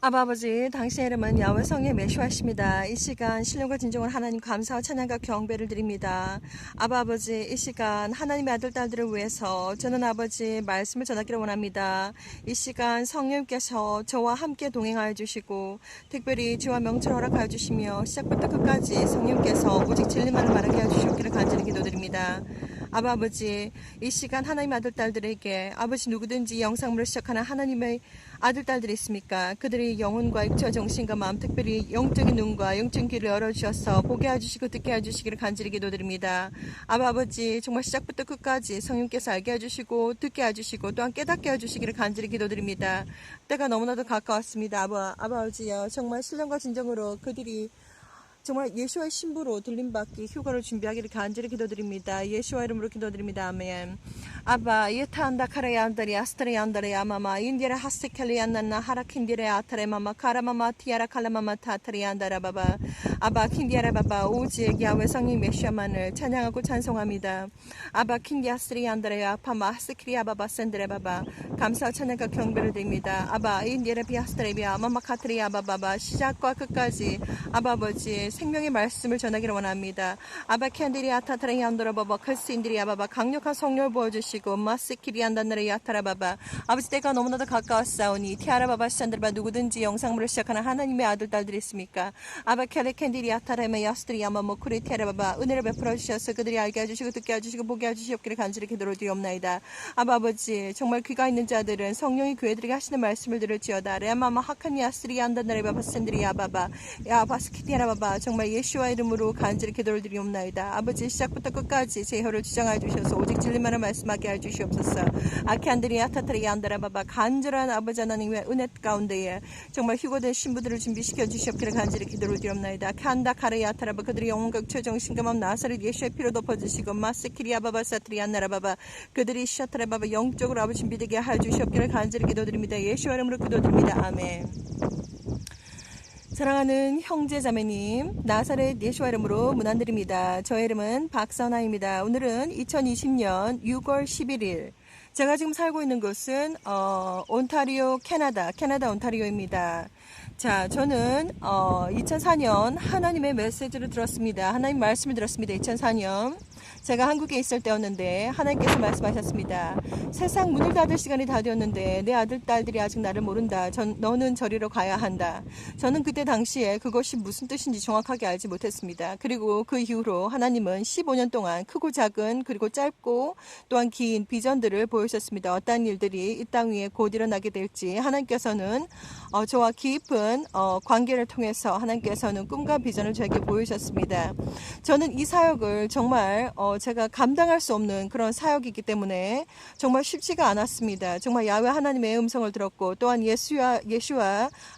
아버지, 당신의 이름은 야훼 성의 메시아십니다. 이 시간 신령과 진정을 하나님 감사와 찬양과 경배를 드립니다. 아버지, 이 시간 하나님의 아들 딸들을 위해서 저는 아버지 말씀을 전하기를 원합니다. 이 시간 성령께서 저와 함께 동행하여 주시고 특별히 주와 명철 허락하여 주시며 시작부터 끝까지 성령께서 오직 진리만을 말하게 하여 주시옵기를 간절히 기도드립니다. 아버지, 이 시간 하나님의 아들 딸들에게 아버지 누구든지 영상물을 시작하는 하나님의 아들 딸들이 있습니까? 그들의 영혼과 육체와 정신과 마음, 특별히 영적인 눈과 영적인 귀를 열어주셔서 보게 해주시고 듣게 해주시기를 간절히 기도드립니다. 아버지, 정말 시작부터 끝까지 성령께서 알게 해주시고 듣게 해주시고 또한 깨닫게 해주시기를 간절히 기도드립니다. 때가 너무나도 가까웠습니다. 아버지여, 정말 신령과 진정으로 그들이 정말 예수와의 신부로 들림받기 휴가를 준비하기를 간절히 기도드립니다. 예수와 이름으로 기도드립니다. 아멘. 아바 예타안다 카레안다리 아스트레안다리 아마마 인디라 하스켈리안나나 하라킨디레 아타레 마마 카라마마 티아라 칼라마마 타타리안다라 바바 아바 킨디아라 바바 오지의 야훼 성령 메시아만을 찬양하고 찬송합니다. 아바 킨디아스리안다레 아파마 하스키리아 바바 센드레 바바 감사와 찬양과 경배를 드립니다. 아바 인디라 비아스트레비아 마마 카트리아 바바바 시작과 끝까지 아버지 생명의 말씀을 전하기를 원합니다. 아바 캔디리 아타타레 안도라바바 칼스인디리 아바바 강력한 성령을 보여주시고 마스키리 안다나레 야타라바바 아버지 때가 너무나도 가까웠사오니 티아라바바 산드라바 누구든지 영상물을 시작하는 하나님의 아들 딸들이 있습니까? 아바 캘레 캔디리 아타레메 야스트리 아마모 쿠리 티아라바바 은혜를 베풀어 주셔서 그들이 알게 해주시고 듣게 해주시고 보게 해주시옵기를 간절히 기도로 드리옵나이다. 아버지 정말 귀가 있는 자들은 성령이 교회들에게 하시는 말씀을 들을지어다. 레마마 하카니 야스리 안다나레 바바 산드리 아바바 야 바스키티아라바바 정말 예수와 이름으로 간절히 기도를 드리옵나이다. 아버지 시작부터 끝까지 제 혀를 주장하여 주셔서 오직 진리만을 말씀하게 해 주시옵소서. 아키안드리 아타타리 안다라바바 간절한 아버지 하나님의 은혜 가운데에 정말 휴거된 신부들을 준비시켜 주시옵기를 간절히 기도를 드리옵나이다. 칸다 카레 아타라바 그들의 영혼과 육체 정신과 마음 나사렛 예수의 피로 덮어주시고 마스키리 아바바 사트리 안나라바바 그들이 샤트라바바 영적으로 아버지 준비되게 해 주시옵기를 간절히 기도드립니다. 예수와 이름으로 기도드립니다. 아멘. 사랑하는 형제자매님, 나사렛 예수와 이름으로 문안드립니다. 저의 이름은 박선아입니다. 오늘은 2020년 6월 11일 제가 지금 살고 있는 곳은 온타리오, 캐나다 온타리오입니다. 자, 저는 2004년 하나님의 메시지를 들었습니다. 하나님 말씀을 들었습니다. 2004년 제가 한국에 있을 때였는데 하나님께서 말씀하셨습니다. 세상 문을 닫을 시간이 다 되었는데 내 아들 딸들이 아직 나를 모른다. 너는 저리로 가야 한다. 저는 그때 당시에 그것이 무슨 뜻인지 정확하게 알지 못했습니다. 그리고 그 이후로 하나님은 15년 동안 크고 작은 그리고 짧고 또한 긴 비전들을 보여주셨습니다. 어떠한 일들이 이 땅 위에 곧 일어나게 될지 하나님께서는 저와 깊은 관계를 통해서 하나님께서는 꿈과 비전을 저에게 보여주셨습니다. 저는 이 사역을 정말 제가 감당할 수 없는 그런 사역이기 때문에 정말 쉽지가 않았습니다. 정말 야훼 하나님의 음성을 들었고 또한 예수와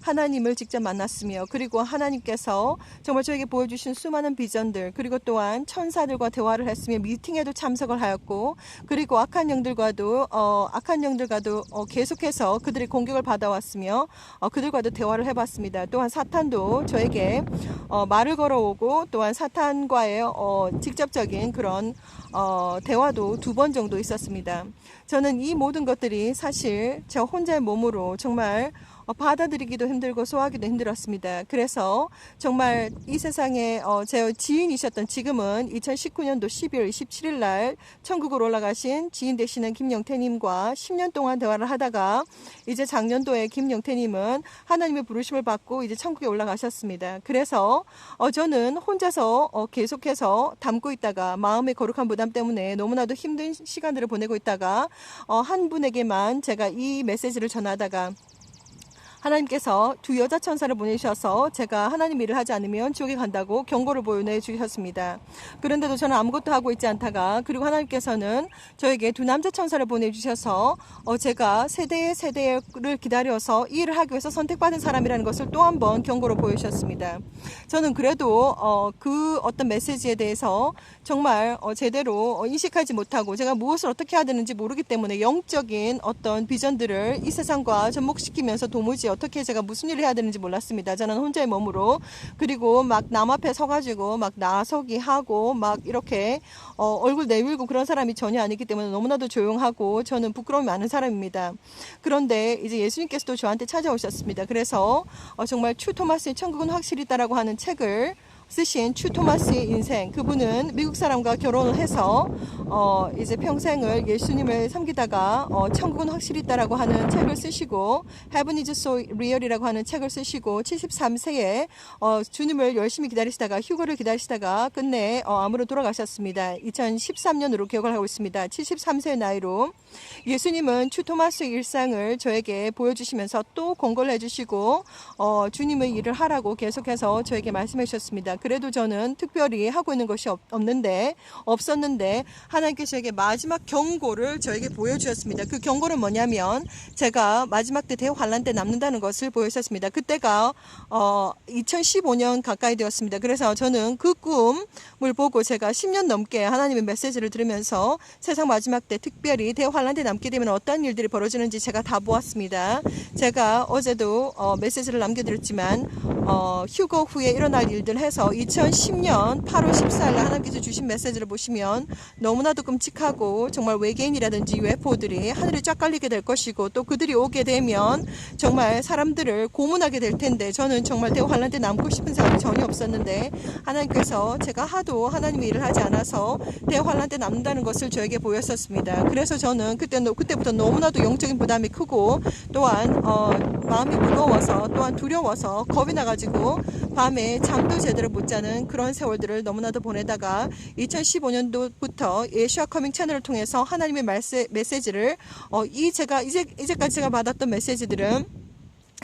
하나님을 직접 만났으며 그리고 하나님께서 정말 저에게 보여주신 수많은 비전들 그리고 또한 천사들과 대화를 했으며 미팅에도 참석을 하였고 그리고 악한 영들과도 계속해서 그들의 공격을 받아왔으며 그들과도 대화를 해봤습니다. 또한 사탄도 저에게 말을 걸어오고 또한 사탄과의 직접적인 그런 대화도 2번 정도 있었습니다. 저는 이 모든 것들이 사실 저 혼자의 몸으로 정말 받아들이기도 힘들고 소화하기도 힘들었습니다. 그래서 정말 이 세상에 제 지인이셨던 지금은 2019년도 12월 27일 날 천국으로 올라가신 지인 되시는 김영태님과 10년 동안 대화를 하다가 이제 작년도에 김영태님은 하나님의 부르심을 받고 이제 천국에 올라가셨습니다. 그래서 저는 혼자서 계속해서 담고 있다가 마음의 거룩한 부담 때문에 너무나도 힘든 시간들을 보내고 있다가 한 분에게만 제가 이 메시지를 전하다가 하나님께서 2 여자 천사를 보내주셔서 제가 하나님 일을 하지 않으면 지옥에 간다고 경고를 보내주셨습니다. 그런데도 저는 아무것도 하고 있지 않다가 그리고 하나님께서는 저에게 2 남자 천사를 보내주셔서 제가 세대를 기다려서 이 일을 하기 위해서 선택받은 사람이라는 것을 또 한 번 경고로 보여주셨습니다. 저는 그래도 그 어떤 메시지에 대해서 정말 제대로 인식하지 못하고 제가 무엇을 어떻게 해야 되는지 모르기 때문에 영적인 어떤 비전들을 이 세상과 접목시키면서 도무지 어떻게 제가 무슨 일을 해야 되는지 몰랐습니다. 저는 혼자의 몸으로. 그리고 막 남 앞에 서가지고 막 나서기 하고 막 이렇게 얼굴 내밀고 그런 사람이 전혀 아니기 때문에 너무나도 조용하고 저는 부끄러움이 많은 사람입니다. 그런데 이제 예수님께서도 저한테 찾아오셨습니다. 그래서 정말 추 토마스의 천국은 확실히 있다라고 하는 책을 쓰신 추 토마스의 인생, 그분은 미국 사람과 결혼을 해서 이제 평생을 예수님을 섬기다가 천국은 확실히 있다라고 하는 책을 쓰시고 Heaven is so real이라고 하는 책을 쓰시고 73세에 주님을 열심히 기다리시다가 휴거를 기다리시다가 끝내 암으로 돌아가셨습니다. 2013년으로 기억을 하고 있습니다. 73세의 나이로. 예수님은 추 토마스의 일상을 저에게 보여주시면서 또 권고를 해주시고 주님의 일을 하라고 계속해서 저에게 말씀해 주셨습니다. 그래도 저는 특별히 하고 있는 것이 없었는데 하나님께서 저에게 마지막 경고를 저에게 보여주셨습니다. 그 경고는 뭐냐면 제가 마지막 때 대환란 때 남는다는 것을 보여주셨습니다. 그때가 2015년 가까이 되었습니다. 그래서 저는 그 꿈을 보고 제가 10년 넘게 하나님의 메시지를 들으면서 세상 마지막 때 특별히 대환란 때 남게 되면 어떤 일들이 벌어지는지 제가 다 보았습니다. 제가 어제도 메시지를 남겨드렸지만 휴거 후에 일어날 일들 해서 2010년 8월 14일 하나님께서 주신 메시지를 보시면 너무나도 끔찍하고 정말 외계인이라든지 UFO들이 하늘에 쫙 깔리게 될 것이고 또 그들이 오게 되면 정말 사람들을 고문하게 될 텐데 저는 정말 대환란 때 남고 싶은 사람이 전혀 없었는데 하나님께서 제가 하도 하나님의 일을 하지 않아서 대환란 때 남는다는 것을 저에게 보였었습니다. 그래서 저는 그때부터 너무나도 영적인 부담이 크고 또한 마음이 무거워서 또한 두려워서 겁이 나가지고 밤에 잠도 제대로 못 자는 그런 세월들을 너무나도 보내다가 2015년도부터 예수와 커밍 채널을 통해서 하나님의 메시지를 이제까지 제가 받았던 메시지들은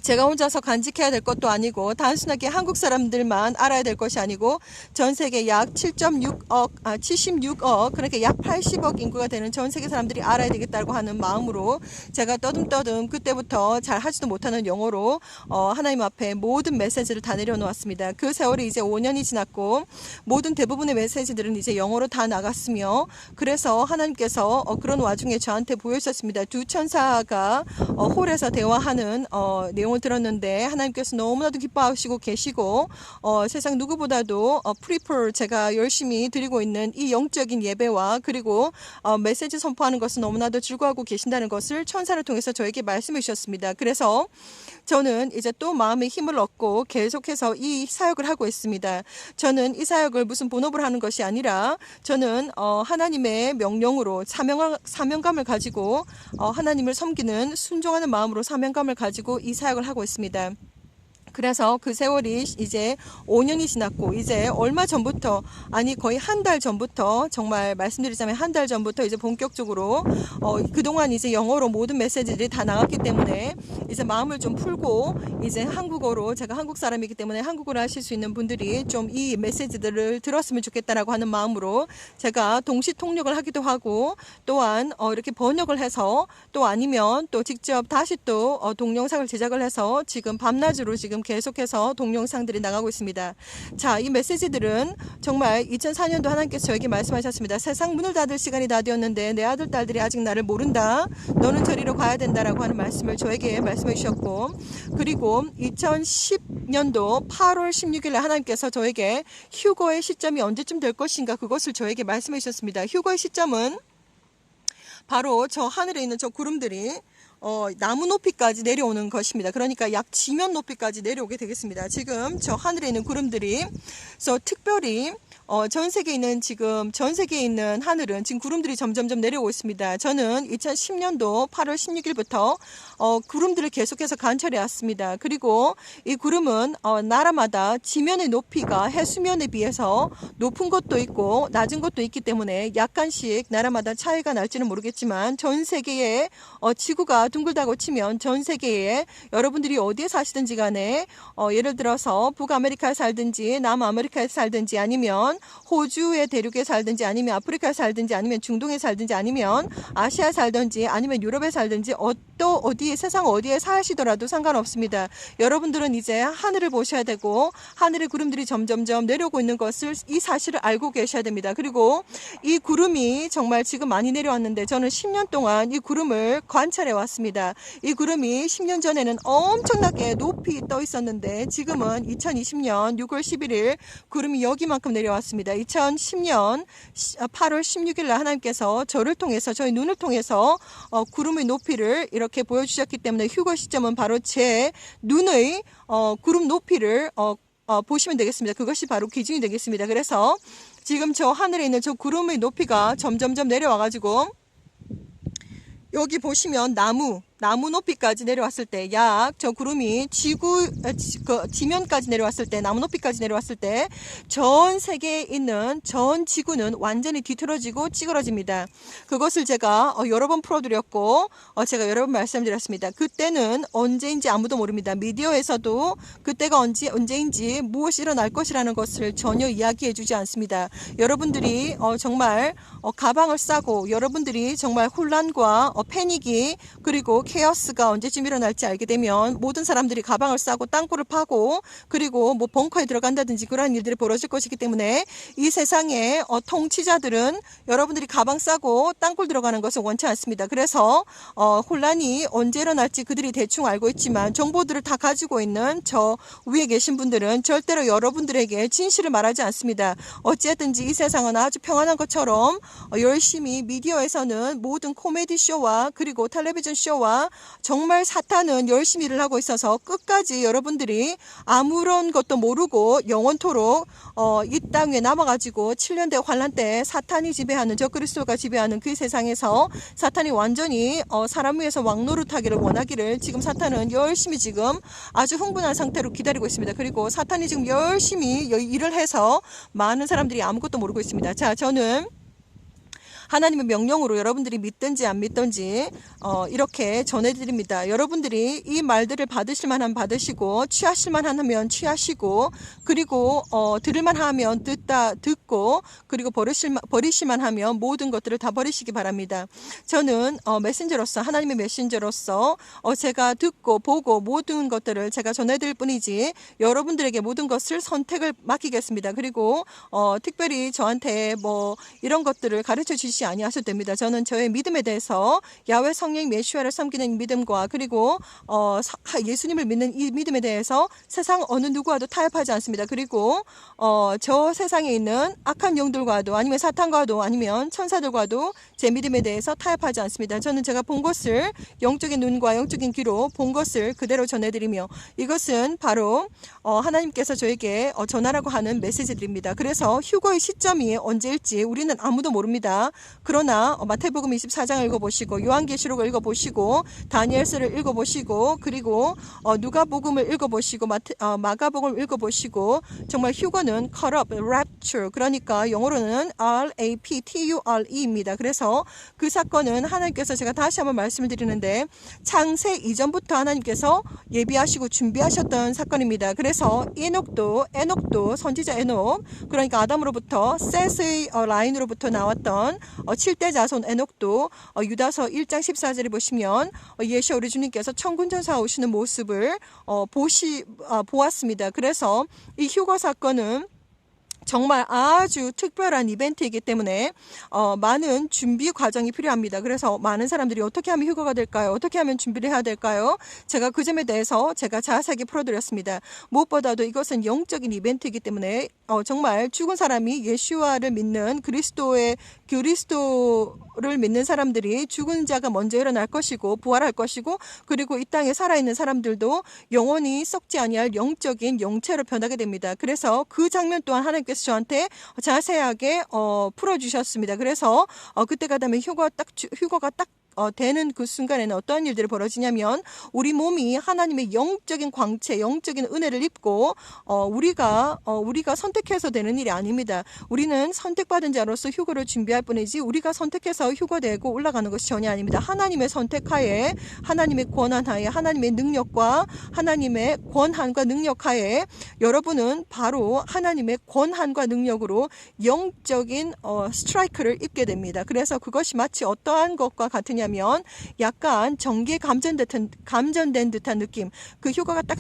제가 혼자서 간직해야 될 것도 아니고 단순하게 한국 사람들만 알아야 될 것이 아니고 전 세계 약 76억 그러니까 약 80억 인구가 되는 전 세계 사람들이 알아야 되겠다고 하는 마음으로 제가 떠듬떠듬 그때부터 잘 하지도 못하는 영어로 하나님 앞에 모든 메시지를 다 내려놓았습니다. 그 세월이 이제 5년이 지났고 모든 대부분의 메시지들은 이제 영어로 다 나갔으며 그래서 하나님께서 그런 와중에 저한테 보여주셨습니다. 두 천사가 홀에서 대화하는 내용을 들었는데 하나님께서 너무나도 기뻐하시고 계시고 세상 누구보다도 프리플 제가 열심히 드리고 있는 이 영적인 예배와 그리고 메시지 선포하는 것은 너무나도 즐거워하고 계신다는 것을 천사를 통해서 저에게 말씀해 주셨습니다. 그래서 저는 이제 또 마음의 힘을 얻고 계속해서 이 사역을 하고 있습니다. 저는 이 사역을 무슨 본업을 하는 것이 아니라 저는 하나님의 명령으로 사명감을 가지고 하나님을 섬기는 순종하는 마음으로 사명감을 가지고 이 사역을 하고 있습니다. 그래서 그 세월이 이제 5년이 지났고 이제 얼마 전부터 거의 한 달 전부터 정말 말씀드리자면 한 달 전부터 이제 본격적으로 그동안 이제 영어로 모든 메시지들이 다 나갔기 때문에 이제 마음을 좀 풀고 이제 한국어로 제가 한국 사람이기 때문에 한국어를 하실 수 있는 분들이 좀 이 메시지들을 들었으면 좋겠다라고 하는 마음으로 제가 동시 통역을 하기도 하고 또한 이렇게 번역을 해서 또 아니면 또 직접 다시 또 동영상을 제작을 해서 지금 밤낮으로 지금 계속해서 동영상들이 나가고 있습니다. 자, 이 메시지들은 정말 2004년도 하나님께서 저에게 말씀하셨습니다. 세상 문을 닫을 시간이 다 되었는데 내 아들 딸들이 아직 나를 모른다. 너는 저리로 가야 된다라고 하는 말씀을 저에게 말씀해 주셨고 그리고 2010년도 8월 16일 하나님께서 저에게 휴거의 시점이 언제쯤 될 것인가 그것을 저에게 말씀해 주셨습니다. 휴거의 시점은 바로 저 하늘에 있는 저 구름들이 나무 높이까지 내려오는 것입니다. 그러니까 약 지면 높이까지 내려오게 되겠습니다. 지금 저 하늘에 있는 구름들이 그래서 특별히 전 세계에 있는 하늘은 지금 구름들이 점점점 내려오고 있습니다. 저는 2010년도 8월 16일부터 구름들을 계속해서 관찰해 왔습니다. 그리고 이 구름은 나라마다 지면의 높이가 해수면에 비해서 높은 곳도 있고 낮은 곳도 있기 때문에 약간씩 나라마다 차이가 날지는 모르겠지만 전 세계의 지구가 둥글다고 치면 전 세계에 여러분들이 어디에 사시든지 간에 예를 들어서 북아메리카에 살든지 남아메리카에 살든지 아니면 아니면 호주의 대륙에 살든지 아니면 아프리카에 살든지 아니면 중동에 살든지 아니면 아시아에 살든지 아니면 유럽에 살든지 어디 세상 어디에 사시더라도 상관없습니다. 여러분들은 이제 하늘을 보셔야 되고 하늘의 구름들이 점점점 내려오고 있는 것을 이 사실을 알고 계셔야 됩니다. 그리고 이 구름이 정말 지금 많이 내려왔는데 저는 10년 동안 이 구름을 관찰해 왔습니다. 이 구름이 10년 전에는 엄청나게 높이 떠 있었는데 지금은 2020년 6월 11일 구름이 여기만큼 내려왔습니다. 2010년 8월 16일 날 하나님께서 저를 통해서 저희 눈을 통해서 구름의 높이를 이렇게 보여주셨기 때문에 휴거 시점은 바로 제 눈의 구름 높이를 보시면 되겠습니다. 그것이 바로 기준이 되겠습니다. 그래서 지금 저 하늘에 있는 저 구름의 높이가 점점점 내려와 가지고 여기 보시면 나무 높이까지 내려왔을 때 약 저 구름이 지면까지 내려왔을 때 나무 높이까지 내려왔을 때 전 세계에 있는 전 지구는 완전히 뒤틀어지고 찌그러집니다. 그것을 제가 여러 번 풀어드렸고 제가 여러 번 말씀드렸습니다. 그때는 언제인지 아무도 모릅니다. 미디어에서도 그때가 언제인지 무엇이 일어날 것이라는 것을 전혀 이야기해 주지 않습니다. 여러분들이 정말 가방을 싸고 여러분들이 정말 혼란과 패닉이 그리고 케어스가 언제쯤 일어날지 알게 되면 모든 사람들이 가방을 싸고 땅굴을 파고 그리고 뭐 벙커에 들어간다든지 그러한 일들이 벌어질 것이기 때문에 이 세상의 통치자들은 여러분들이 가방 싸고 땅굴 들어가는 것을 원치 않습니다. 그래서 혼란이 언제 일어날지 그들이 대충 알고 있지만 정보들을 다 가지고 있는 저 위에 계신 분들은 절대로 여러분들에게 진실을 말하지 않습니다. 어찌했든지 이 세상은 아주 평안한 것처럼 열심히 미디어에서는 모든 코미디 쇼와 그리고 텔레비전 쇼와 정말 사탄은 열심히 일을 하고 있어서 끝까지 여러분들이 아무런 것도 모르고 영원토록 이 땅 위에 남아가지고 7년대 환란 때 사탄이 지배하는 적그리스도가 지배하는 그 세상에서 사탄이 완전히 사람 위에서 왕노릇하기를 원하기를 지금 사탄은 열심히 지금 아주 흥분한 상태로 기다리고 있습니다. 그리고 사탄이 지금 열심히 일을 해서 많은 사람들이 아무것도 모르고 있습니다. 자, 저는 하나님의 명령으로 여러분들이 믿든지 안 믿든지 이렇게 전해드립니다. 여러분들이 이 말들을 받으실 만하면 받으시고 취하실 만하면 취하시고 그리고 들을 만하면 듣고 그리고 버리실 만하면 모든 것들을 다 버리시기 바랍니다. 저는 메신저로서 하나님의 메신저로서 제가 듣고 보고 모든 것들을 제가 전해드릴 뿐이지 여러분들에게 모든 것을 선택을 맡기겠습니다. 그리고 특별히 저한테 뭐 이런 것들을 가르쳐 주시지 아니하셔도 됩니다. 저는 저의 믿음에 대해서 야훼 성령 메시아를 섬기는 믿음과 그리고 예수님을 믿는 이 믿음에 대해서 세상 어느 누구와도 타협하지 않습니다. 그리고 저 세상에 있는 악한 영들과도 아니면 사탄과도 아니면 천사들과도 제 믿음에 대해서 타협하지 않습니다. 저는 제가 본 것을 영적인 눈과 영적인 귀로 본 것을 그대로 전해드리며 이것은 바로 하나님께서 저에게 전하라고 하는 메시지들입니다. 그래서 휴거의 시점이 언제일지 우리는 아무도 모릅니다. 그러나 마태복음 24장을 읽어보시고 요한계시록을 읽어보시고 다니엘서를 읽어보시고 그리고 누가복음을 읽어보시고 마가복음을 읽어보시고 정말 휴거는 caught up, rapture 그러니까 영어로는 RAPTURE입니다. 그래서 그 사건은 하나님께서 제가 다시 한번 말씀을 드리는데 창세 이전부터 하나님께서 예비하시고 준비하셨던 사건입니다. 그래서 에녹도 선지자 에녹 그러니까 아담으로부터 셋의 라인으로부터 나왔던 7대 자손 에녹도 유다서 1장 14절에 보시면 예수와 우리 주님께서 천군천사 오시는 모습을 보았습니다. 그래서 이 휴거 사건은 정말 아주 특별한 이벤트이기 때문에 많은 준비 과정이 필요합니다. 그래서 많은 사람들이 어떻게 하면 휴거가 될까요? 어떻게 하면 준비를 해야 될까요? 제가 그 점에 대해서 제가 자세하게 풀어드렸습니다. 무엇보다도 이것은 영적인 이벤트이기 때문에 정말 죽은 사람이 예수와를 믿는 그리스도를 믿는 사람들이 죽은 자가 먼저 일어날 것이고 부활할 것이고 그리고 이 땅에 살아있는 사람들도 영원히 썩지 아니할 영적인 영체로 변하게 됩니다. 그래서 그 장면 또한 하나님께서 저한테 자세하게 풀어주셨습니다. 그래서 그때가 되면 휴거가 딱 되는 그 순간에는 어떠한 일들이 벌어지냐면 우리 몸이 하나님의 영적인 광채, 영적인 은혜를 입고 우리가 선택해서 되는 일이 아닙니다. 우리는 선택받은 자로서 휴거를 준비할 뿐이지 우리가 선택해서 휴거되고 올라가는 것이 전혀 아닙니다. 하나님의 선택하에, 하나님의 권한하에, 하나님의 능력과 하나님의 권한과 능력하에 여러분은 바로 하나님의 권한과 능력으로 영적인 스트라이크를 입게 됩니다. 그래서 그것이 마치 어떠한 것과 같으냐면 약간 전기에 감전된 듯한 느낌. 그 휴가가 딱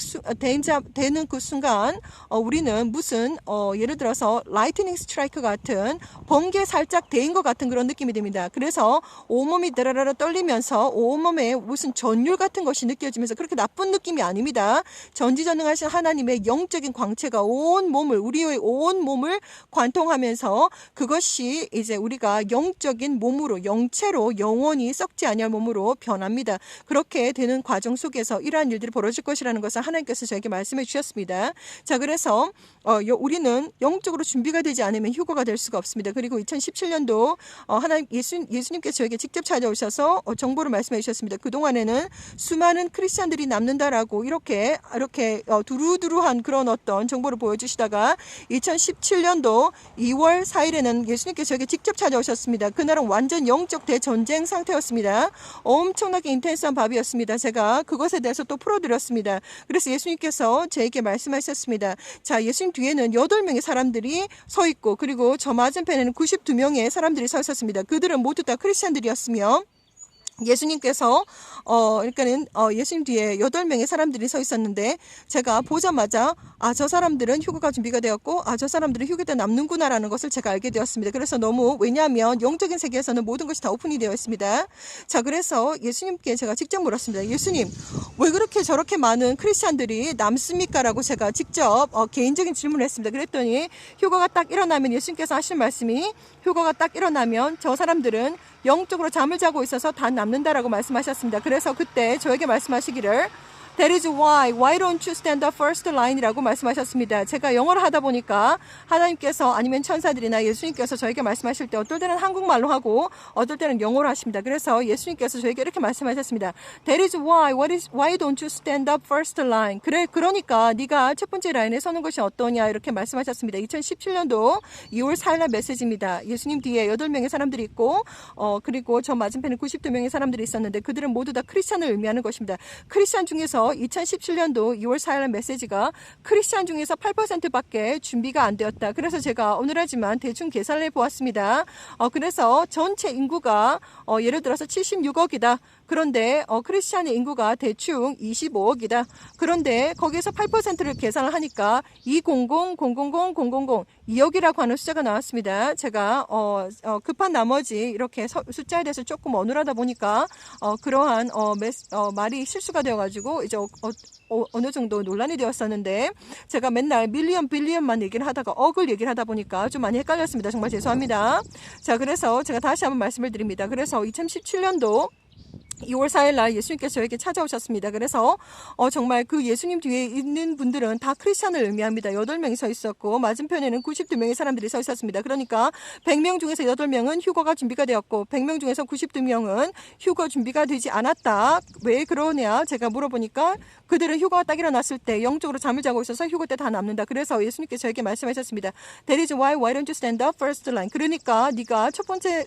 되는 그 순간 우리는 무슨 예를 들어서 라이트닝 스트라이크 같은 번개 살짝 대인 것 같은 그런 느낌이 듭니다. 그래서 온몸이 드라라라 떨리면서 온몸에 무슨 전율 같은 것이 느껴지면서 그렇게 나쁜 느낌이 아닙니다. 전지전능하신 하나님의 영적인 광채가 우리의 온 몸을 관통하면서 그것이 이제 우리가 영적인 몸으로, 영체로 영원히 썩지 아니할 몸으로 변합니다. 그렇게 되는 과정 속에서 이러한 일들이 벌어질 것이라는 것을 하나님께서 저에게 말씀해 주셨습니다. 자, 그래서 우리는 영적으로 준비가 되지 않으면 휴거가 될 수가 없습니다. 그리고 2017년도 예수님께서 저에게 직접 찾아오셔서 정보를 말씀해 주셨습니다. 그동안에는 수많은 크리스찬들이 남는다라고 이렇게 두루두루한 그런 어떤 정보를 보여주시다가 2017년도 2월 4일에는 예수님께서 저에게 직접 찾아오셨습니다. 그날은 완전 영적 대전쟁 상태였습니다. 엄청나게 인텐스한 밤이었습니다. 제가 그것에 대해서 또 풀어드렸습니다. 그래서 예수님께서 저에게 말씀하셨습니다. 자, 예수님 뒤에는 8명의 사람들이 서 있고 그리고 저 맞은편에는 92명의 사람들이 서 있었습니다. 그들은 모두 다 크리스찬들이었으며 예수님께서 그러니까는 예수님 뒤에 8명의 사람들이 서 있었는데 제가 보자마자 저 사람들은 휴거가 준비가 되었고 저 사람들은 휴게 때 남는구나라는 것을 제가 알게 되었습니다. 그래서 왜냐하면 영적인 세계에서는 모든 것이 다 오픈이 되어 있습니다. 자, 그래서 예수님께 제가 직접 물었습니다. 예수님, 왜 그렇게 저렇게 많은 크리스찬들이 남습니까? 라고 제가 직접 개인적인 질문을 했습니다. 그랬더니 휴거가 딱 일어나면 예수님께서 하신 말씀이 휴거가 딱 일어나면 저 사람들은 영적으로 잠을 자고 있어서 다 남는다라고 말씀하셨습니다. 그래서 그때 저에게 말씀하시기를 That is why don't you stand up first line 이라고 말씀하셨습니다. 제가 영어를 하다 보니까 하나님께서 아니면 천사들이나 예수님께서 저에게 말씀하실 때 어떨 때는 한국말로 하고 어떨 때는 영어로 하십니다. 그래서 예수님께서 저에게 이렇게 말씀하셨습니다. That is why don't you stand up first line. 그러니까 네가 첫 번째 라인에 서는 것이 어떠냐 이렇게 말씀하셨습니다. 2017년도 2월 4일날 메시지입니다. 예수님 뒤에 8명의 사람들이 있고 그리고 저 맞은편에 92명의 사람들이 있었는데 그들은 모두 다 크리스찬을 의미하는 것입니다. 크리스찬 중에서 2017년도 2월 4일 메시지가 크리스찬 중에서 8%밖에 준비가 안 되었다. 그래서 제가 어눌하지만 대충 계산을 해보았습니다. 그래서 전체 인구가 예를 들어서 76억이다. 그런데 크리스찬의 인구가 대충 25억이다. 그런데 거기에서 8%를 계산을 하니까 200,000,000,000,2억이라고 하는 숫자가 나왔습니다. 제가 급한 나머지 이렇게 숫자에 대해서 조금 어눌하다 보니까 그러한 말이 실수가 되어가지고 이제 어느 정도 논란이 되었었는데 제가 맨날 밀리언 빌리언만 얘기를 하다가 억을 얘기를 하다 보니까 좀 많이 헷갈렸습니다. 정말 죄송합니다. 자, 그래서 제가 다시 한번 말씀을 드립니다. 그래서 2017년도 2월 4일 날 예수님께서 저에게 찾아오셨습니다. 그래서 정말 그 예수님 뒤에 있는 분들은 다 크리스찬을 의미합니다. 8명이 서 있었고 맞은편에는 92명의 사람들이 서 있었습니다. 그러니까 100명 중에서 8명은 휴거가 준비가 되었고 100명 중에서 92명은 휴거 준비가 되지 않았다. 왜 그러냐 제가 물어보니까 그들은 휴거가 딱 일어났을 때 영적으로 잠을 자고 있어서 휴거 때 다 남는다. 그래서 예수님께서 저에게 말씀하셨습니다. That is why don't you stand up first line. 그러니까 네가 첫 번째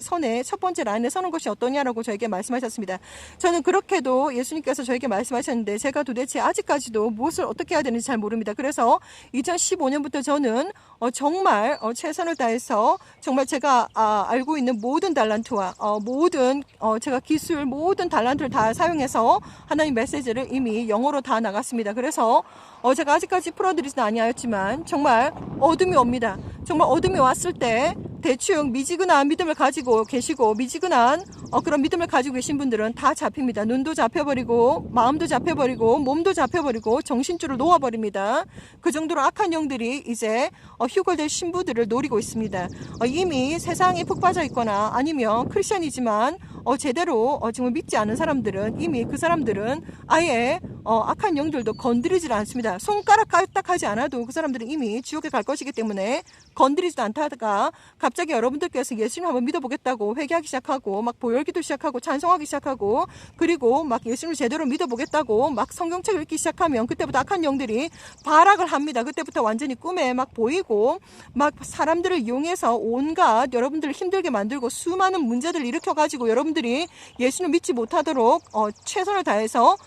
라인에 서는 것이 어떠냐라고 저에게 말씀하셨습니다. 저는 그렇게도 예수님께서 저에게 말씀하셨는데 제가 도대체 아직까지도 무엇을 어떻게 해야 되는지 잘 모릅니다. 그래서 2015년부터 저는 정말 최선을 다해서 정말 제가 알고 있는 모든 달란트와 모든 제가 기술 모든 달란트를 다 사용해서 하나님 메시지를 이미 영어로 다 나갔습니다. 그래서 제가 아직까지 풀어드리진 아니하였지만 정말 어둠이 옵니다. 정말 어둠이 왔을 때 대충 미지근한 믿음을 가지고 계시고 미지근한 그런 믿음을 가지고 계신 분들은 다 잡힙니다. 눈도 잡혀버리고 마음도 잡혀버리고 몸도 잡혀버리고 정신줄을 놓아버립니다. 그 정도로 악한 영들이 이제 휴거될 신부들을 노리고 있습니다. 이미 세상에 푹 빠져 있거나 아니면 크리스천이지만 제대로 정말 믿지 않은 사람들은 이미 그 사람들은 아예 악한 영들도 건드리질 않습니다. 손가락 까딱하지 않아도 그 사람들은 이미 지옥에 갈 것이기 때문에 건드리지도 않다가 갑자기 여러분들께서 예수님 한번 믿어보겠다고 회개하기 시작하고 막 보혈기도 시작하고 찬송하기 시작하고 그리고 막 예수님을 제대로 믿어보겠다고 막 성경책을 읽기 시작하면 그때부터 악한 영들이 발악을 합니다. 그때부터 완전히 꿈에 막 보이고 막 사람들을 이용해서 온갖 여러분들을 힘들게 만들고 수많은 문제들을 일으켜가지고 여러분들이 예수님을 믿지 못하도록 최선을 다해서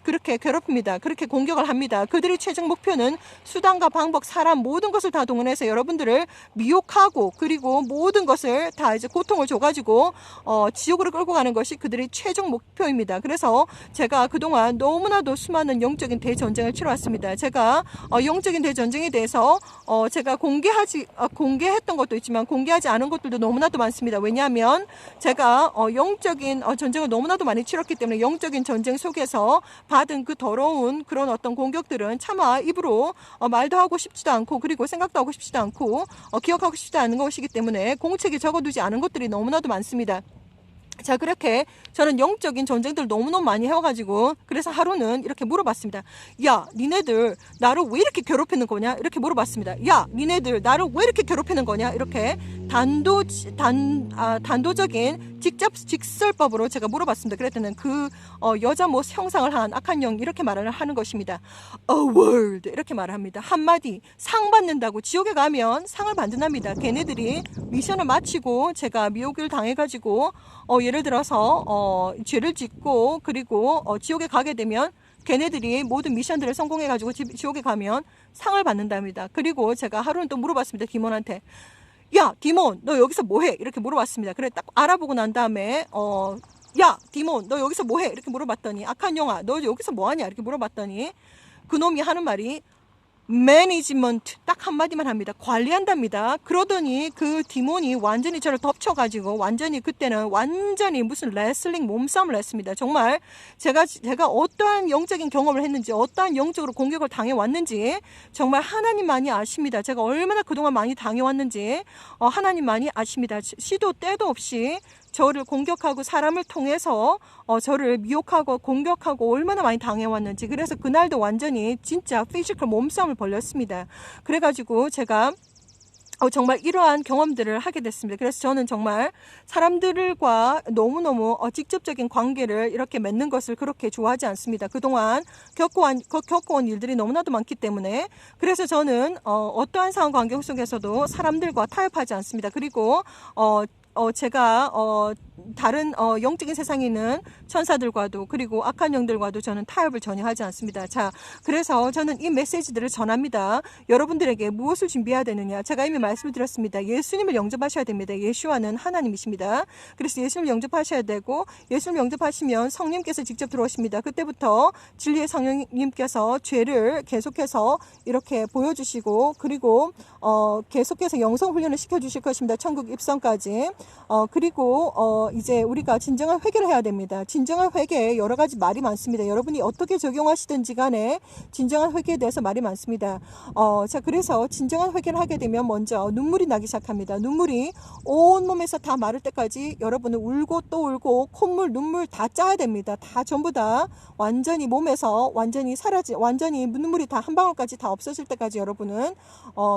그렇게 괴롭힙니다. 그렇게 공격을 합니다. 그들의 최종 목표는 수단과 방법, 사람 모든 것을 다 동원해서 여러분들을 미혹하고 그리고 모든 것을 다 이제 고통을 줘가지고 지옥으로 끌고 가는 것이 그들의 최종 목표입니다. 그래서 제가 그동안 너무나도 수많은 영적인 대전쟁을 치러왔습니다. 제가 영적인 대전쟁에 대해서 제가 공개했던 것도 있지만 공개하지 않은 것들도 너무나도 많습니다. 왜냐하면 제가 영적인 전쟁을 너무나도 많이 치렀기 때문에 영적인 전쟁 속에서 받은 그 더러운 그런 어떤 공격들은 차마 입으로 말도 하고 싶지도 않고 그리고 생각도 하고 싶지도 않고 기억하고 싶지도 않은 것이기 때문에 공책에 적어두지 않은 것들이 너무나도 많습니다. 자, 그렇게 저는 영적인 전쟁들 너무너무 많이 해와가지고 그래서 하루는 이렇게 물어봤습니다. 야, 니네들 나를 왜 이렇게 괴롭히는 거냐? 이렇게 물어봤습니다. 야, 니네들 나를 왜 이렇게 괴롭히는 거냐? 이렇게 단도적인 직설법으로 제가 물어봤습니다. 그랬더니 그 여자 뭐 형상을 한 악한 영 이렇게 말을 하는 것입니다. A word 이렇게 말을 합니다. 한마디 상 받는다고 지옥에 가면 상을 받는답니다. 걔네들이 미션을 마치고 제가 미혹을 당해가지고 예를 들어서 죄를 짓고 그리고 지옥에 가게 되면 걔네들이 모든 미션들을 성공해가지고 지옥에 가면 상을 받는답니다. 그리고 제가 하루는 또 물어봤습니다. 디몬한테. 야, 디몬, 너 여기서 뭐해? 이렇게 물어봤습니다. 그래, 딱 알아보고 난 다음에, 야, 디몬, 너 여기서 뭐해? 이렇게 물어봤더니, 악한 영아, 너 여기서 뭐하냐? 이렇게 물어봤더니, 그놈이 하는 말이, 매니지먼트 딱 한마디만 합니다. 관리한답니다. 그러더니 그 디몬이 완전히 저를 덮쳐가지고 완전히 그때는 완전히 무슨 레슬링 몸싸움을 했습니다. 정말 제가 어떠한 영적인 경험을 했는지 어떠한 영적으로 공격을 당해왔는지 정말 하나님만이 아십니다. 제가 얼마나 그동안 많이 당해왔는지 하나님만이 아십니다. 시도 때도 없이 저를 공격하고 사람을 통해서 저를 미혹하고 공격하고 얼마나 많이 당해왔는지 그래서 그날도 완전히 진짜 피지컬 몸싸움을 벌였습니다. 그래가지고 제가 정말 이러한 경험들을 하게 됐습니다. 그래서 저는 정말 사람들과 너무너무 직접적인 관계를 이렇게 맺는 것을 그렇게 좋아하지 않습니다. 그동안 겪어온 일들이 너무나도 많기 때문에 그래서 저는 어떠한 상황 관계 속에서도 사람들과 타협하지 않습니다. 그리고 제가 다른 영적인 세상에 있는 천사들과도 그리고 악한 영들과도 저는 타협을 전혀 하지 않습니다. 자, 그래서 저는 이 메시지들을 전합니다. 여러분들에게 무엇을 준비해야 되느냐? 제가 이미 말씀을 드렸습니다. 예수님을 영접하셔야 됩니다. 예수와는 하나님이십니다. 그래서 예수님을 영접하셔야 되고 예수님을 영접하시면 성령님께서 직접 들어오십니다. 그때부터 진리의 성령님께서 죄를 계속해서 이렇게 보여주시고 그리고 계속해서 영성 훈련을 시켜주실 것입니다. 천국 입성까지. 그리고 이제 우리가 진정한 회개를 해야 됩니다. 진정한 회개에 여러 가지 말이 많습니다. 여러분이 어떻게 적용하시든지 간에 진정한 회개에 대해서 말이 많습니다. 자, 그래서 진정한 회개를 하게 되면 먼저 눈물이 나기 시작합니다. 눈물이 온몸에서 다 마를 때까지 여러분은 울고 또 울고 콧물, 눈물 다 짜야 됩니다. 다 전부 다 완전히 몸에서 완전히 완전히 눈물이 다 한 방울까지 다 없어질 때까지 여러분은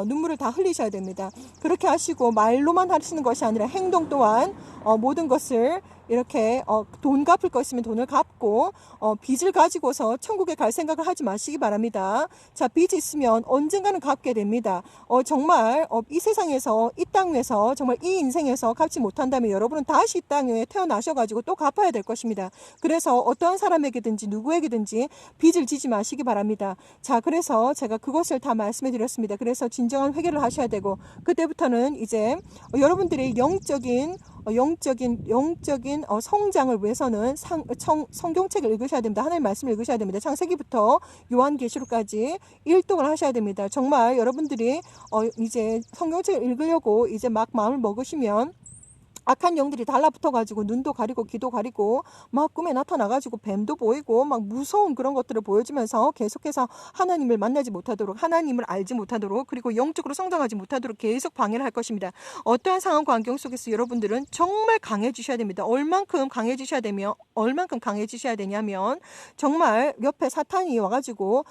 눈물을 다 흘리셔야 됩니다. 그렇게 하시고 말로만 하시는 것이 아니라 행동 또한 모든 것을 이렇게 돈 갚을 거 있으면 돈을 갚고 빚을 가지고서 천국에 갈 생각을 하지 마시기 바랍니다. 자, 빚이 있으면 언젠가는 갚게 됩니다. 정말 이 세상에서 이 땅에서 정말 이 인생에서 갚지 못한다면 여러분은 다시 이 땅에 태어나셔가지고 또 갚아야 될 것입니다. 그래서 어떠한 사람에게든지 누구에게든지 빚을 지지 마시기 바랍니다. 자, 그래서 제가 그것을 다 말씀해 드렸습니다. 그래서 진정한 회개를 하셔야 되고 그때부터는 이제 여러분들의 영적인 성장을 위해서는 성경책을 읽으셔야 됩니다. 하나님의 말씀을 읽으셔야 됩니다. 창세기부터 요한계시록까지 일독을 하셔야 됩니다. 정말 여러분들이 이제 성경책을 읽으려고 이제 막 마음을 먹으시면 악한 영들이 달라붙어가지고 눈도 가리고 귀도 가리고 막 꿈에 나타나가지고 뱀도 보이고 막 무서운 그런 것들을 보여주면서 계속해서 하나님을 만나지 못하도록, 하나님을 알지 못하도록, 그리고 영적으로 성장하지 못하도록 계속 방해를 할 것입니다. 어떠한 상황과 환경 속에서 여러분들은 정말 강해지셔야 됩니다. 얼만큼 강해지셔야 되냐면 정말 옆에 사탄이 와가지고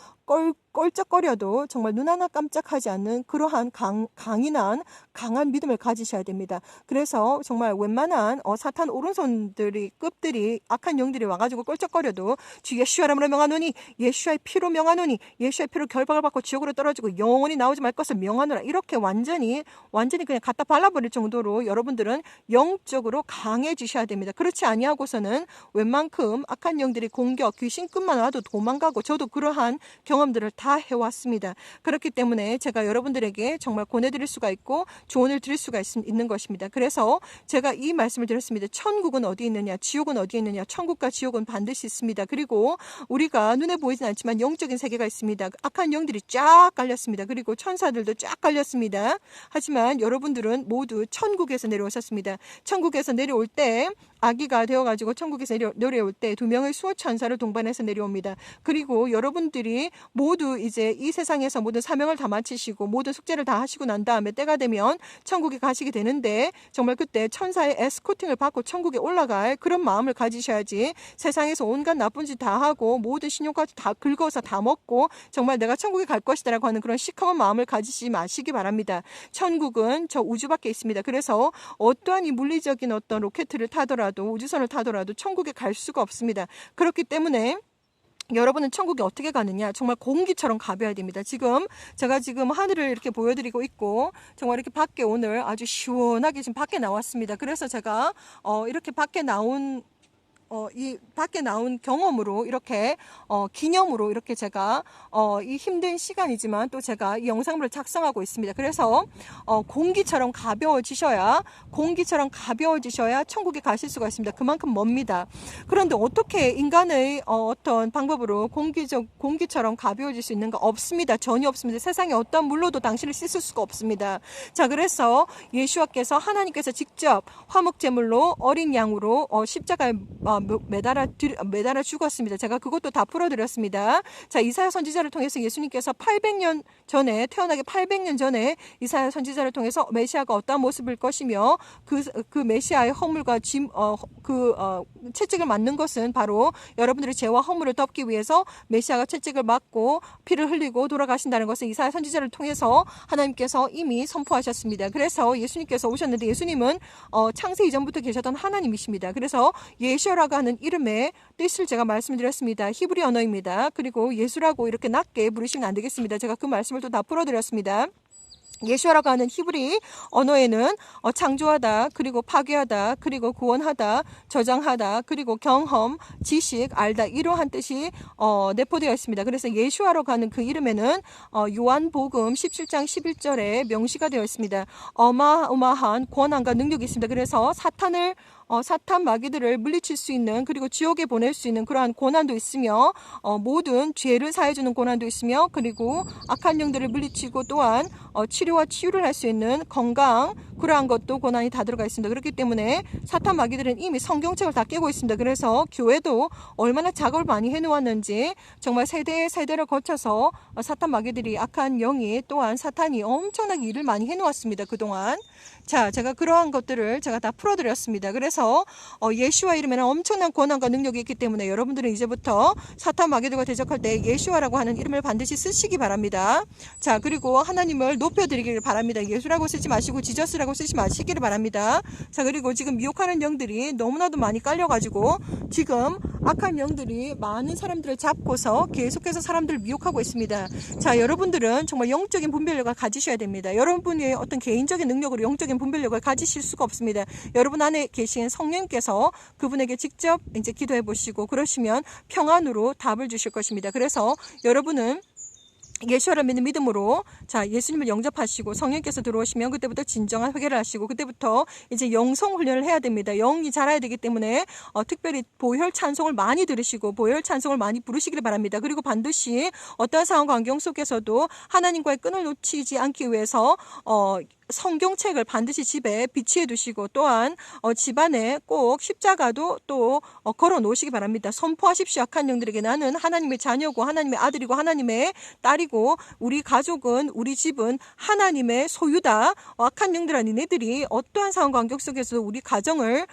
껄쩍거려도 정말 눈 하나 깜짝하지 않는 그러한 강한 믿음을 가지셔야 됩니다. 그래서 정말 웬만한 사탄 오른손들이 급들이 악한 영들이 와가지고 껄쩍거려도 주 예수야름으로 명하노니, 예수야의 피로 명하노니, 예수야의 피로 결박을 받고 지옥으로 떨어지고 영원히 나오지 말 것을 명하노라, 이렇게 완전히 그냥 갖다 발라버릴 정도로 여러분들은 영적으로 강해지셔야 됩니다. 그렇지 아니하고서는 웬만큼 악한 영들이 공격, 귀신끝만 와도 도망가고, 저도 그러한 경험들을 다 해왔습니다. 그렇기 때문에 제가 여러분들에게 정말 권해드릴 수가 있고 조언을 드릴 수가 있는 것입니다. 그래서 제가 이 말씀을 드렸습니다. 천국은 어디 있느냐, 지옥은 어디 있느냐. 천국과 지옥은 반드시 있습니다. 그리고 우리가 눈에 보이진 않지만 영적인 세계가 있습니다. 악한 영들이 쫙 깔렸습니다. 그리고 천사들도 쫙 깔렸습니다. 하지만 여러분들은 모두 천국에서 내려오셨습니다. 천국에서 내려올 때 아기가 되어가지고 천국에서 내려올 때 2명의 수호천사를 동반해서 내려옵니다. 그리고 여러분들이 모두 이제 이 세상에서 모든 사명을 다 마치시고 모든 숙제를 다 하시고 난 다음에 때가 되면 천국에 가시게 되는데, 정말 그때 천사의 에스코팅을 받고 천국에 올라갈 그런 마음을 가지셔야지, 세상에서 온갖 나쁜 짓 다 하고 모든 신용까지 다 긁어서 다 먹고 정말 내가 천국에 갈 것이다 라고 하는 그런 시커먼 마음을 가지지 마시기 바랍니다. 천국은 저 우주 밖에 있습니다. 그래서 어떠한 이 물리적인 어떤 로켓을 타더라도, 우주선을 타더라도 천국에 갈 수가 없습니다. 그렇기 때문에 여러분은 천국에 어떻게 가느냐, 정말 공기처럼 가벼워야 됩니다. 제가 지금 하늘을 이렇게 보여드리고 있고, 정말 이렇게 밖에 오늘 아주 시원하게 지금 밖에 나왔습니다. 그래서 제가 이렇게 밖에 나온 이 밖에 나온 경험으로 이렇게 기념으로 이렇게 제가 이 힘든 시간이지만 또 제가 이 영상물을 작성하고 있습니다. 그래서 공기처럼 가벼워지셔야 천국에 가실 수가 있습니다. 그만큼 멉니다. 그런데 어떻게 인간의 어떤 방법으로 공기처럼 가벼워질 수 있는가? 없습니다. 전혀 없습니다. 세상에 어떤 물로도 당신을 씻을 수가 없습니다. 자, 그래서 예수와께서, 하나님께서 직접 화목제물로 어린 양으로 십자가에 매달아 죽었습니다. 제가 그것도 다 풀어드렸습니다. 자, 이사야 선지자를 통해서 예수님께서 800년 전에, 태어나기 800년 전에 이사야 선지자를 통해서 메시아가 어떠한 모습일 것이며 그 메시아의 허물과 채찍을 맞는 것은 바로 여러분들의 죄와 허물을 덮기 위해서 메시아가 채찍을 맞고 피를 흘리고 돌아가신다는 것을 이사야 선지자를 통해서 하나님께서 이미 선포하셨습니다. 그래서 예수님께서 오셨는데, 예수님은 창세 이전부터 계셨던 하나님이십니다. 그래서 예수라고 하는 이름의 뜻을 제가 말씀드렸습니다. 히브리 언어입니다. 그리고 예수라고 이렇게 낮게 부르시면 안 되겠습니다. 제가 그 말씀을 또 다 풀어드렸습니다. 예수라고 하는 히브리 언어에는 창조하다, 그리고 파괴하다, 그리고 구원하다, 저장하다, 그리고 경험, 지식, 알다, 이러한 뜻이 내포되어 있습니다. 그래서 예수라고 하는 그 이름에는 요한복음 17장 11절에 명시가 되어 있습니다. 어마어마한 권한과 능력이 있습니다. 그래서 사탄 마귀들을 물리칠 수 있는, 그리고 지옥에 보낼 수 있는 그러한 권한도 있으며, 모든 죄를 사해주는 권한도 있으며, 그리고 악한 영들을 물리치고 또한 치료와 치유를 할 수 있는 건강, 그러한 것도 권한이 다 들어가 있습니다. 그렇기 때문에 사탄 마귀들은 이미 성경책을 다 깨고 있습니다. 그래서 교회도 얼마나 작업을 많이 해놓았는지, 정말 세대를 거쳐서 사탄 마귀들이, 악한 영이, 또한 사탄이 엄청나게 일을 많이 해놓았습니다. 그동안. 자, 제가 그러한 것들을 제가 다 풀어드렸습니다. 그래서 예수와 이름에는 엄청난 권한과 능력이 있기 때문에 여러분들은 이제부터 사탄 마귀들과 대적할 때 예수와라고 하는 이름을 반드시 쓰시기 바랍니다. 자, 그리고 하나님을 높여드리기를 바랍니다. 예수라고 쓰지 마시고 지저스라고 쓰지 마시기를 바랍니다. 자, 그리고 지금 미혹하는 영들이 너무나도 많이 깔려가지고 지금 악한 영들이 많은 사람들을 잡고서 계속해서 사람들을 미혹하고 있습니다. 자, 여러분들은 정말 영적인 분별력을 가지셔야 됩니다. 여러분의 어떤 개인적인 능력으로 영적인 분별력을 가지실 수가 없습니다. 여러분 안에 계신 성령께서 그분에게 직접 이제 기도해 보시고 그러시면 평안으로 답을 주실 것입니다. 그래서 여러분은 예수를 믿는 믿음으로, 자, 예수님을 영접하시고 성령께서 들어오시면 그때부터 진정한 회개를 하시고, 그때부터 이제 영성 훈련을 해야 됩니다. 영이 자라야 되기 때문에 특별히 보혈 찬송을 많이 들으시고 보혈 찬송을 많이 부르시기를 바랍니다. 그리고 반드시 어떠한 상황과 환경 속에서도 하나님과의 끈을 놓치지 않기 위해서 성경책을 반드시 집에 비치해 두시고 또한 집안에 꼭 십자가도 또 걸어 놓으시기 바랍니다. 선포하십시오. 악한 영들에게 나는 하나님의 자녀고 하나님의 아들이고 하나님의 딸이고 우리 가족은 우리 집은 하나님의 소유다. 악한 영들아 니네들이 어떠한 상황 관계 속에서도 우리 가정을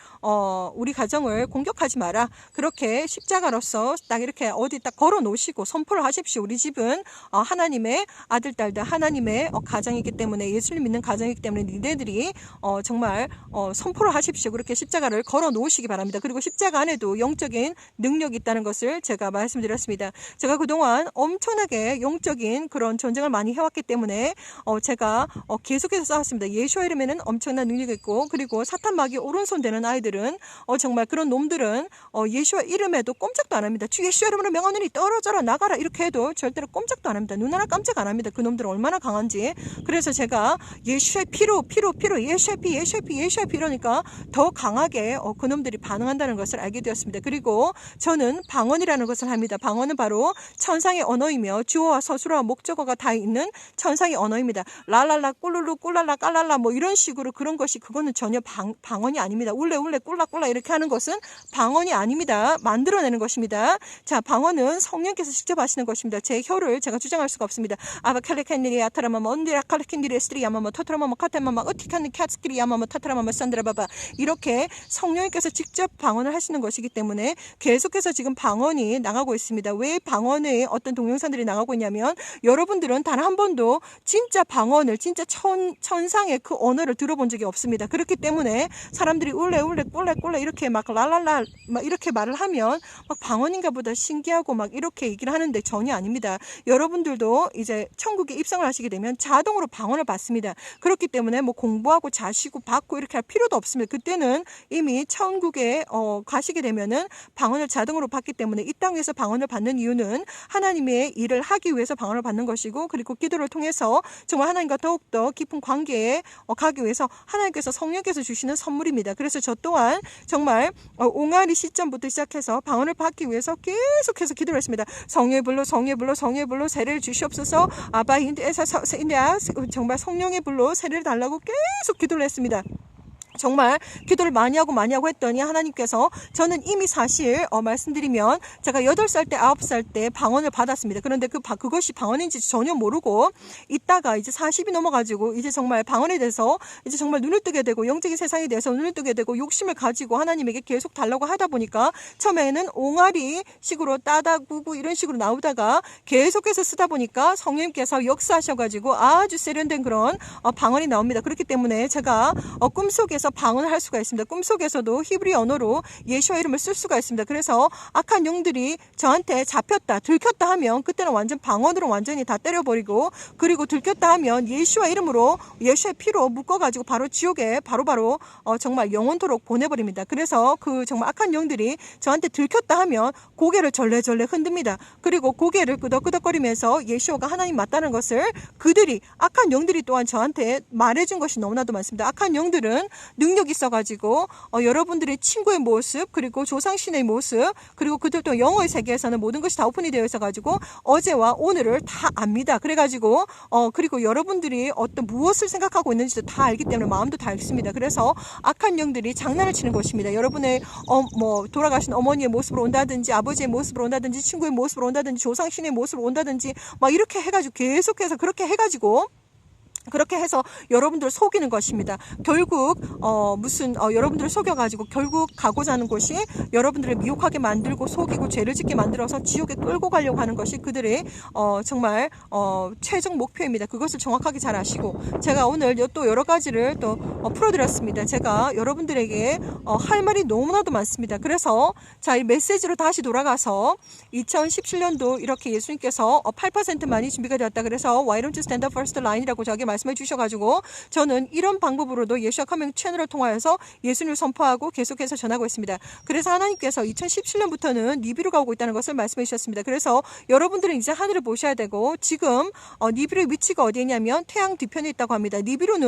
공격하지 마라. 그렇게 십자가로서 딱 이렇게 어디 딱 걸어 놓으시고 선포를 하십시오. 우리 집은 하나님의 아들 딸들 하나님의 가정이기 때문에 예수를 믿는 가정이기 때문에 니네들이 정말 선포를 하십시오. 그렇게 십자가를 걸어 놓으시기 바랍니다. 그리고 십자가 안에도 영적인 능력이 있다는 것을 제가 말씀드렸습니다. 제가 그동안 엄청나게 영적인 그런 전쟁을 많이 해왔기 때문에 제가 계속해서 싸웠습니다. 예수와 이름에는 엄청난 능력이 있고 그리고 사탄 마귀 오른손 되는 아이들은 정말 그런 놈들은 예수와 이름에도 꼼짝도 안 합니다. 주 예수와 이름으로 명하노니 떨어져라 나가라 이렇게 해도 절대로 꼼짝도 안 합니다. 눈 하나 깜짝 안 합니다. 그 놈들은 얼마나 강한지. 그래서 제가 예수의 피로 예수의 피 이러니까 더 강하게 그 놈들이 반응한다는 것을 알게 되었습니다. 그리고 저는 방언이라는 것을 합니다. 방언은 바로 천상의 언어이며 주어와 서술어와 목적어가 다 있는 천상의 언어입니다. 랄랄라 꿀룰루 꿀랄라 깔랄라 뭐 이런 식으로 그런 것이 그거는 전혀 방언이 아닙니다. 울레 꿀라꿀라 이렇게 하는 것은 방언이 아닙니다. 만들어내는 것입니다. 자, 방언은 성령께서 직접 하시는 것입니다. 제 혀를 제가 주장할 수가 없습니다. 아바칼레칸니리 아타라마마 언디라 칼레칸니리 스트리야마마 터트라마마 카테마마 어티칸니 캣스키리야마마 타트라마마 산드라바바 이렇게 성령님께서 직접 방언을 하시는 것이기 때문에 계속해서 지금 방언이 나가고 있습니다. 왜 방언의 어떤 동영상들이 나가고 있냐면 여러분들은 단 한 번도 진짜 방언을 진짜 천상의 그 언어를 들어본 적이 없습니다. 그렇기 때문에 사람들이 울레 꿀레 이렇게 막 랄랄라 막 이렇게 말을 하면 막 방언인가 보다 신기하고 막 이렇게 얘기를 하는데 전혀 아닙니다. 여러분들도 이제 천국에 입성을 하시게 되면 자동으로 방언을 받습니다. 그렇기 때문에 뭐 공부하고 자시고 받고 이렇게 할 필요도 없습니다. 그때는 이미 천국에 가시게 되면은 방언을 자동으로 받기 때문에 이 땅에서 방언을 받는 이유는 하나님의 일을 하기 위해서 방언을 받는 것이고 그리고 기도를 통해서 정말 하나님과 더욱더 깊은 관계에 가기 위해서 하나님께서 성령께서 주시는 선물입니다. 그래서 저 또한 정말 옹알이 시점부터 시작해서 방언을 받기 위해서 계속해서 기도를 했습니다. 성령의 불로 세례를 주시옵소서. 아바인데에서 정말 성령의 불로 세례를 달라고 계속 기도를 했습니다. 정말 기도를 많이 하고 했더니 하나님께서 저는 이미 사실 말씀드리면 제가 8살 때 9살 때 방언을 받았습니다. 그런데 그것이 방언인지 전혀 모르고 있다가 이제 40이 넘어가지고 이제 정말 방언에 대해서 이제 정말 눈을 뜨게 되고 영적인 세상에 대해서 눈을 뜨게 되고 욕심을 가지고 하나님에게 계속 달라고 하다 보니까 처음에는 옹알이 식으로 따다구구 이런 식으로 나오다가 계속해서 쓰다 보니까 성령님께서 역사하셔가지고 아주 세련된 그런 방언이 나옵니다. 그렇기 때문에 제가 꿈속에서 방언을 할 수가 있습니다. 꿈속에서도 히브리 언어로 예수와 이름을 쓸 수가 있습니다. 그래서 악한 영들이 저한테 잡혔다, 들켰다 하면 그때는 완전 방언으로 완전히 다 때려버리고 그리고 들켰다 하면 예수와 이름으로 예수의 피로 묶어가지고 바로 지옥에 바로 정말 영원토록 보내버립니다. 그래서 그 정말 악한 영들이 저한테 들켰다 하면 고개를 절레절레 흔듭니다. 그리고 고개를 끄덕끄덕거리면서 예수가 하나님 맞다는 것을 그들이 악한 영들이 또한 저한테 말해준 것이 너무나도 많습니다. 악한 영들은 능력이 있어가지고 여러분들의 친구의 모습 그리고 조상신의 모습 그리고 그들도 영어의 세계에서는 모든 것이 다 오픈이 되어 있어가지고 어제와 오늘을 다 압니다. 그래가지고 그리고 여러분들이 어떤 무엇을 생각하고 있는지도 다 알기 때문에 마음도 다 읽습니다. 그래서 악한 영들이 장난을 치는 것입니다. 여러분의 돌아가신 어머니의 모습으로 온다든지 아버지의 모습으로 온다든지 친구의 모습으로 온다든지 조상신의 모습으로 온다든지 막 이렇게 해가지고 계속해서 그렇게 해가지고 그렇게 해서 여러분들을 속이는 것입니다. 결국 여러분들을 속여가지고 결국 가고자 하는 곳이 여러분들을 미혹하게 만들고 속이고 죄를 짓게 만들어서 지옥에 끌고 가려고 하는 것이 그들의 정말 최종 목표입니다. 그것을 정확하게 잘 아시고 제가 오늘 또 여러 가지를 또 풀어드렸습니다. 제가 여러분들에게 할 말이 너무나도 많습니다. 그래서 자, 이 메시지로 다시 돌아가서 2017년도 이렇게 예수님께서 8% 많이 준비가 되었다. 그래서 Why don't you stand up first line이라고 저에게 말씀해 주셔가지고 저는 이런 방법으로도 예수와 카밍 채널을 통하여서 예수님을 선포하고 계속해서 전하고 있습니다. 그래서 하나님께서 2017년부터는 니비루가 오고 있다는 것을 말씀해 주셨습니다. 그래서 여러분들은 이제 하늘을 보셔야 되고 지금 니비루의 위치가 어디에 있냐면 태양 뒤편에 있다고 합니다. 니비루는